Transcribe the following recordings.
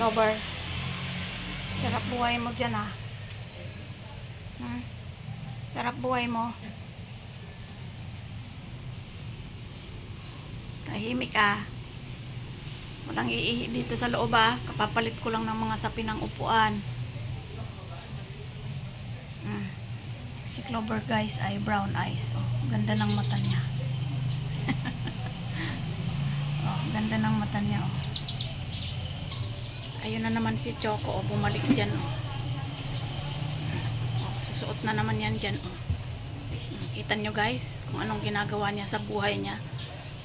Lover. Sarap buhay mo dyan ah. Sarap buhay mo. Tahimik ah. Walang iihi dito sa loob ah. Kapapalit ko lang ng mga sapi ng upuan. Si Clover guys ay brown eyes. Oh, ganda ng mata niya. Oh, ganda ng mata niya oh. Ayun na naman si Choco oh, bumalik dyan oh. Oh, susuot na naman yan dyan oh. Kita nyo guys kung anong ginagawa niya sa buhay niya.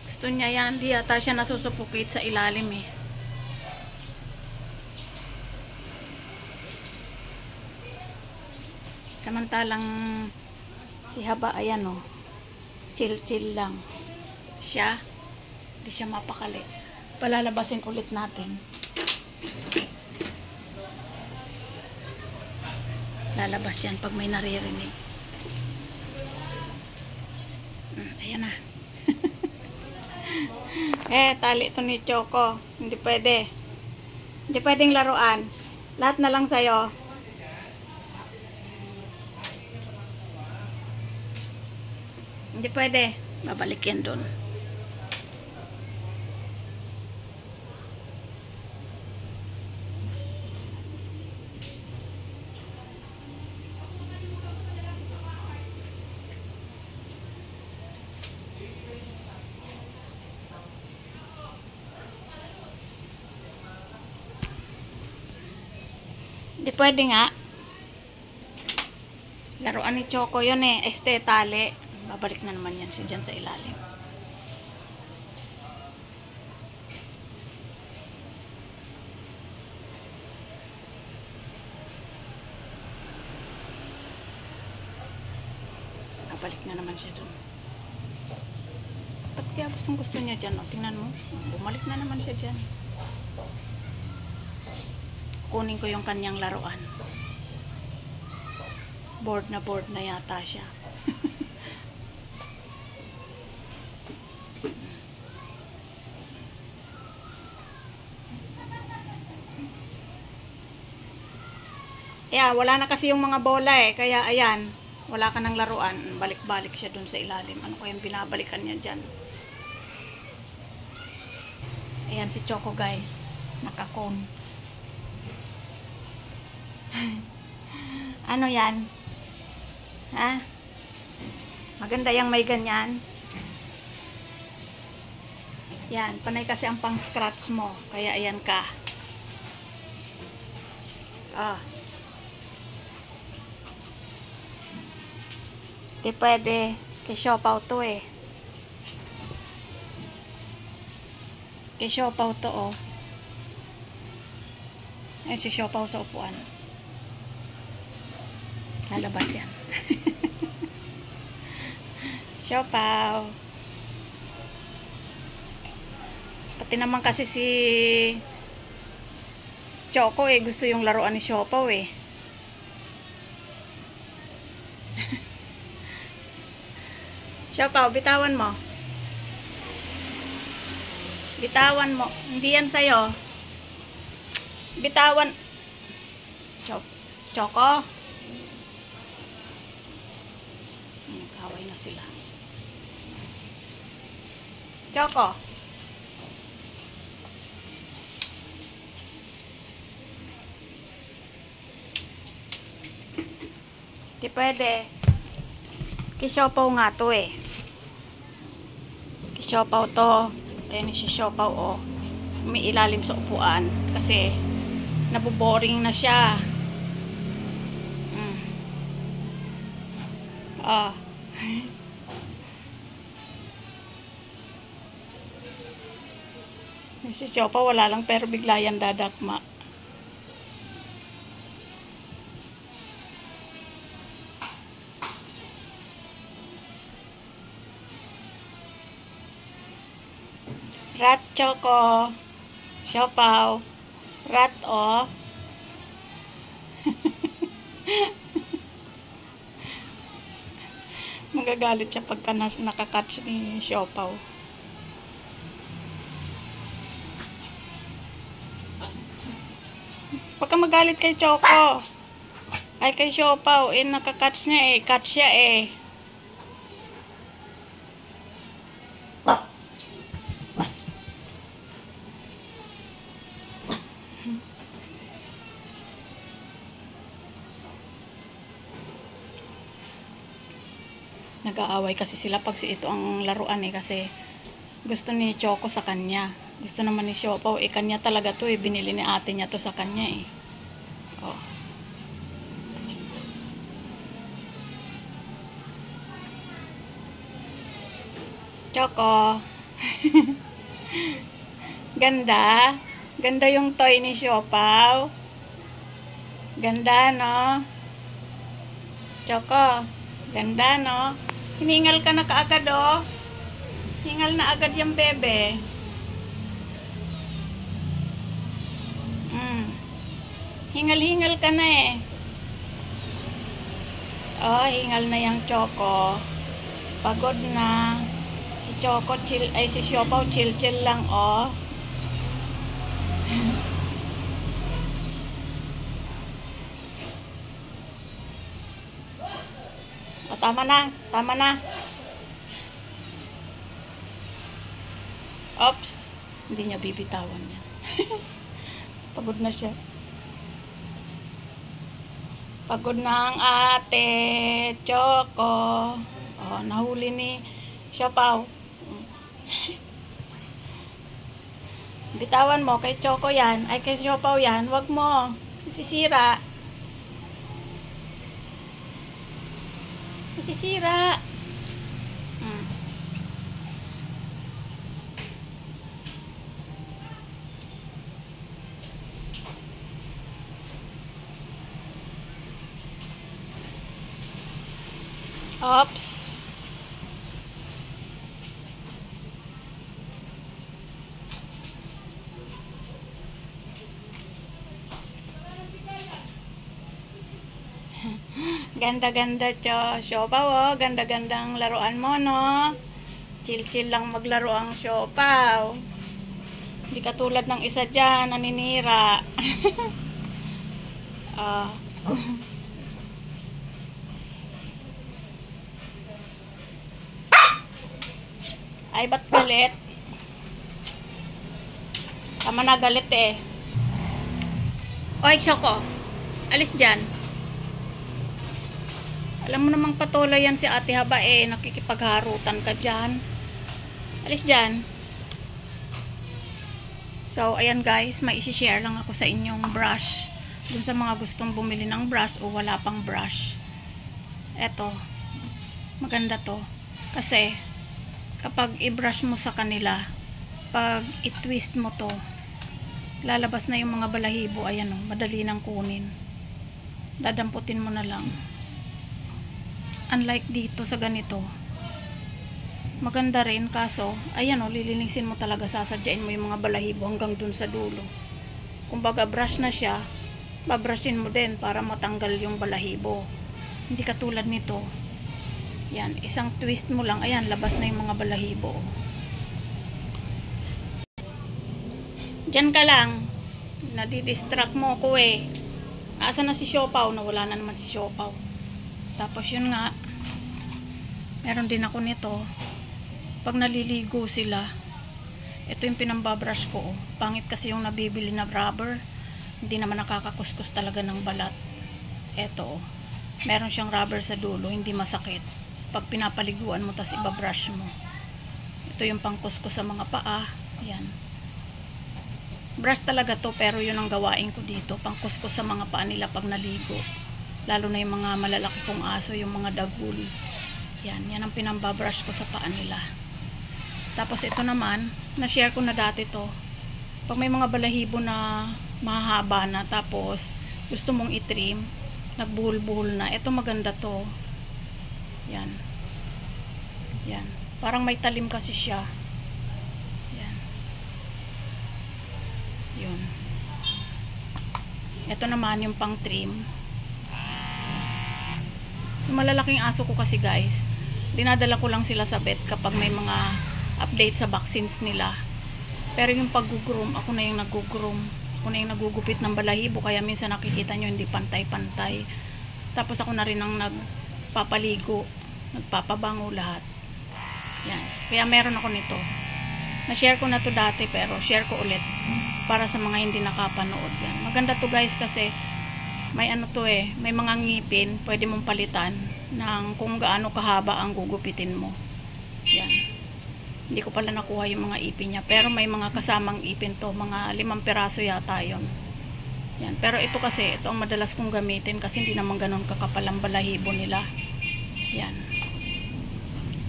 Gusto niya yan, di yata siya nasusupukit sa ilalim eh. Samantalang si Haba ayan oh, chill chill lang siya, di siya mapakali. Palalabasin ulit natin. Lalabas yan pag may naririnig. Ayan na. Tali ito ni Choco. Hindi pwede. Hindi pwedeng laruan. Lahat na lang sa'yo. Hindi pwede. Babalik yan doon. Hindi pwede nga. Laruan ni Choco yun eh. Tali. Babalik na naman yan siya dyan sa ilalim. Babalik na naman siya dun. Ba't kaya gusto niya dyan? O, tingnan mo. Bumalik na naman siya dyan. Kunin ko yung kanyang laruan. Bored na yata siya. Wala na kasi yung mga bola eh. Kaya ayan, wala ka ng laruan. Balik-balik siya dun sa ilalim. Ano kayang binabalikan niya dyan? Ayan si Choco guys. Nakakon. Ano yan? Ha? Maganda yung may ganyan. Yan, panay kasi ang pang scratch mo. Kaya ayan ka. Di pwede. Kay Siopaw to eh. Kay Siopaw to oh. Ayun si Siopaw sa upuan. Lalabas yan. Siopaw. Pati naman kasi si Choco eh. Gusto yung laruan ni Siopaw eh. Siopaw, bitawan mo. Bitawan mo. Hindi yan sa'yo. Bitawan. Choco. Nagkaway na sila. Choco. Di pwede. Kisiopaw nga to eh. Siopaw to. Ayan si Siopaw oh. Umiilalim sa upuan kasi naboboring na siya. Si Siopaw wala lang pero bigla yan dadakma. Rat Choco. Siopaw. Rat oh. Magagalit siya pagka nakakatch ni Siopaw. Huwag ka magalit kay Choco. Ay, kay Siopaw. Nakakatch niya eh. Catch siya eh. Nag-aaway kasi sila pag ito ang laruan eh, kasi gusto ni Choco sa kanya. Gusto naman ni Siopaw eh, kanya talaga to eh. Binili ni ate niya to sa kanya eh. Oh. Choco. Ganda. Ganda yung toy ni Siopaw. Ganda, no? Choco. Ganda, no? Hiningal ka na kaagad, oh. Hingal na agad yung bebe. Hingal-hingal ka na eh. Oh, hingal na yung Choco. Pagod na. Si Choco, si Siopaw, chill-chill lang, oh. O, tama na. Tama na. Oops. Hindi niya bibitawan niya. Pagod na siya. Pagod na ang ate Choco. Oh, nahuli ni Siopaw. Bitawan mo kay Choco yan. Ay, kay Siopaw yan. Wag mo. Masisira. Masisira. Oops. Ganda-ganda, Siopaw, oh. Ganda-gandang laruan mo, no? Chill-chill lang maglaro ang Siopaw. Hindi katulad ng isa dyan, naninira. Ay, ba't galit? Tama na, galit eh. Oy, Choco. Alis dyan. Alam mo namang patuloy yan si Ate Haba eh. Nakikipagharutan ka dyan. Alis dyan. So, ayan guys. May isi-share lang ako sa inyong brush. Dun sa mga gustong bumili ng brush o wala pang brush. Eto. Maganda to. Kasi, kapag i-brush mo sa kanila, pag i-twist mo to, lalabas na yung mga balahibo. Ayan o, madali nang kunin. Dadamputin mo na lang. Unlike dito sa ganito, maganda rin, kaso, ayan o, lilinisin mo talaga, sasadyain mo yung mga balahibo hanggang dun sa dulo. Kung baga brush na siya, babrushin mo din para matanggal yung balahibo. Hindi katulad nito. Yan, isang twist mo lang, ayan, labas na yung mga balahibo. Diyan ka lang. Nadidistract mo ako eh. Asa na si Siopaw? Nawala na naman si Siopaw. Tapos yun nga, meron din ako nito. Pag naliligo sila, ito yung pinambabrush ko. Pangit kasi yung nabibili na rubber. Hindi naman nakakakuskus talaga ng balat. Ito, meron siyang rubber sa dulo, hindi masakit. Pag pinapaliguan mo, tas ibabrush mo. Ito yung pangkuskus sa mga paa. Ayan. Brush talaga to, pero yun ang gawain ko dito. Pangkuskus sa mga paa nila pag naligo. Lalo na yung mga malalaki kong aso, yung mga dagul. Yan, yan ang pinambabrush ko sa paa nila. Tapos ito naman, na-share ko na dati to. Pag may mga balahibo na mahaba na, tapos gusto mong i-trim, nagbuhol-buhol na, ito maganda to. Yan. Yan. Parang may talim kasi siya. Yan. Yun. Ito naman yung pang trim. Yung malalaking aso ko kasi guys, dinadala ko lang sila sa vet kapag may mga update sa vaccines nila. Pero yung pag-groom, ako na yung nag-groom. ako na yung nagugupit ng balahibo, kaya minsan nakikita nyo hindi pantay-pantay. Tapos ako na rin ang nagpapaligo, nagpapabango lahat. Yan. Kaya meron ako nito. Na-share ko na to dati, pero share ko ulit para sa mga hindi nakapanood yan. Maganda to guys kasi may ano to may mga ngipin, pwede mong palitan ng kung gaano kahaba ang gugupitin mo. Yan. Hindi ko pala nakuha yung mga ipin niya, pero may mga kasamang ipin to, mga 5 piraso yata yon. Yan. Pero ito kasi, ito ang madalas kong gamitin kasi hindi naman ganun kakapal ang balahibo nila. Yan.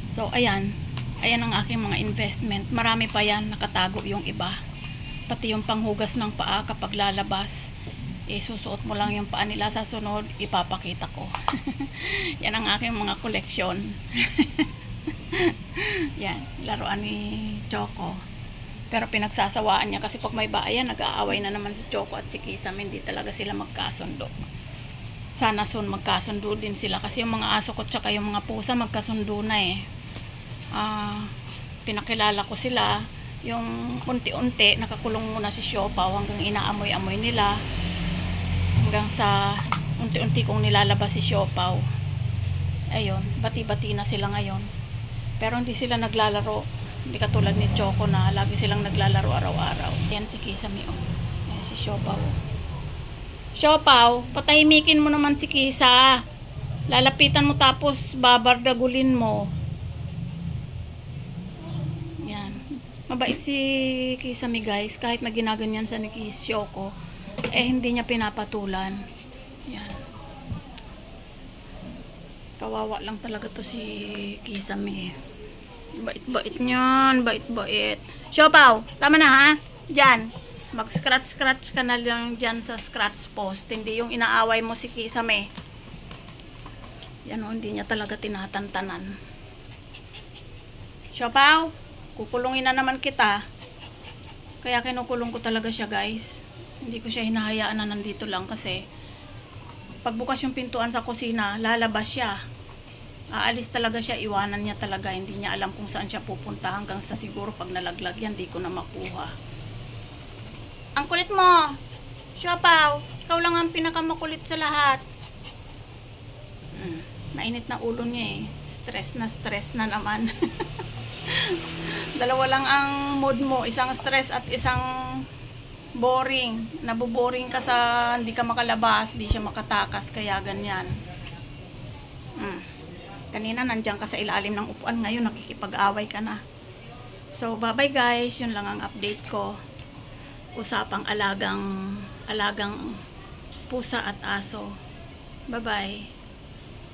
So ayan, ayan ang aking mga investment. Marami pa yan, nakatago yung iba. Pati yung panghugas ng paa kapag lalabas, susuot mo lang yung paa nila, sa sunod ipapakita ko. Yan ang aking mga koleksyon. Yan, laruan ni Choco. Pero pinagsasawaan niya kasi pag may bayan, nag-aaway na naman si Choco at si Kisame, hindi talaga sila magkasundo. Sana soon magkasundo din sila kasi yung mga aso ko tsaka yung mga pusa magkasundo na pinakilala ko sila, yung unti-unti nakakulong muna si Siopaw hanggang inaamoy-amoy nila, hanggang sa unti-unti kong nilalabas si Siopaw. Ayun, bati-bati na sila ngayon. Pero hindi sila naglalaro. Hindi katulad ni Choco na lagi silang naglalaro araw-araw. Yan si Kisame. Yan si Siopaw. Siopaw, patahimikin mo naman si Kisa. Lalapitan mo tapos babardagulin mo. Yan. Mabait si Kisame guys. Kahit na ginaganyan sa ni Choco, hindi niya pinapatulan. Yan. Kawawa lang talaga to si Kisame. Bait-bait niyan, bait-bait. Siopaw, tama na ha? Diyan, mag-scratch-scratch ka na lang diyan sa scratch post. Hindi yung inaaway mo si Kisame. Yan o, hindi niya talaga tinatantanan. Siopaw, kukulungin na naman kita. Kaya kinukulong ko talaga siya guys. Hindi ko siya hinahayaan na nandito lang kasi pagbukas yung pintuan sa kusina, lalabas siya. Aalis talaga siya, iwanan niya talaga. Hindi niya alam kung saan siya pupunta hanggang sa siguro pag nalaglag yan, di ko na makuha. Ang kulit mo! Siopaw, ikaw lang ang pinakamakulit sa lahat. Mainit na ulo niya Stress na naman. Dalawa lang ang mood mo. Isang stress at isang boring. Naboboring ka sa hindi ka makalabas, hindi siya makatakas, kaya ganyan. Kanina nandiyan ka sa ilalim ng upuan, ngayon nakikipag-away ka na. So bye bye guys, yun lang ang update ko. Usapang alagang pusa at aso. Bye bye.